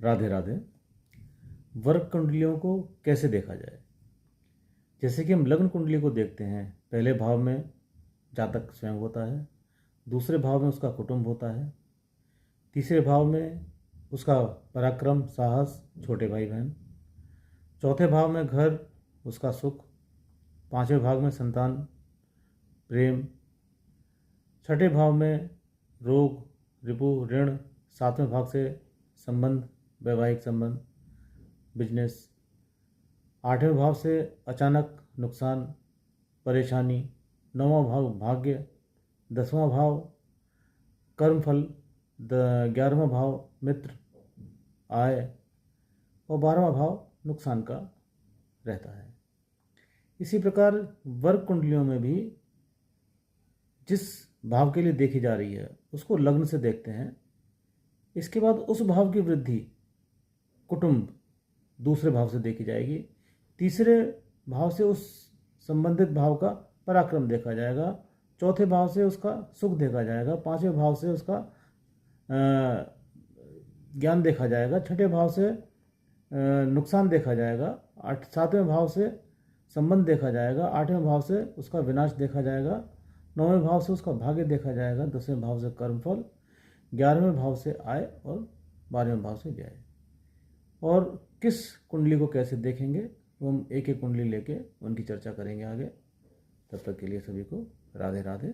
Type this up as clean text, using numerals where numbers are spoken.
Radhe Radhe. Work कुंडलियों को कैसे देखा जाए? जैसे कि हम लग्न कुंडली को देखते हैं, पहले भाव में जातक स्वयं होता है, दूसरे भाव में उसका कुटुंब होता है, तीसरे भाव में उसका पराक्रम, साहस, छोटे भाई बहन, चौथे भाव में घर, उसका सुख, पांचवें भाव में संतान, प्रेम, छठे भाव में रोग, रिपु, ऋण, सातवें भाव से संबंध, वैवाहिक संबंध, बिजनेस, आठवें भाव से अचानक नुकसान, परेशानी, नौवां भाव भाग्य, 10वां भाव कर्मफल, 11वां भाव मित्र, आय और 12वां भाव नुकसान का रहता है। इसी प्रकार वर्क कुंडलियों में भी जिस भाव के लिए देखी जा रही है उसको लग्न से देखते हैं। इसके बाद उस भाव की वृद्धि कुटुंब दूसरे भाव से देखी जाएगी, तीसरे भाव से उस संबंधित भाव का पराक्रम देखा जाएगा, चौथे भाव से उसका सुख देखा जाएगा, पांचवें भाव से उसका ज्ञान देखा जाएगा, छठे भाव से नुकसान देखा जाएगा, सातवें भाव से संबंध देखा जाएगा, आठवें भाव से उसका विनाश देखा जाएगा, नौवें भाव से उसका भाग्य देखा जाएगा, 10वें भाव से कर्मफल, 11वें भाव से आय और 12वें भाव से व्यय। और किस कुंडली को कैसे देखेंगे वो हम एक एक कुंडली लेके उनकी चर्चा करेंगे आगे। तब तक के लिए सभी को राधे राधे।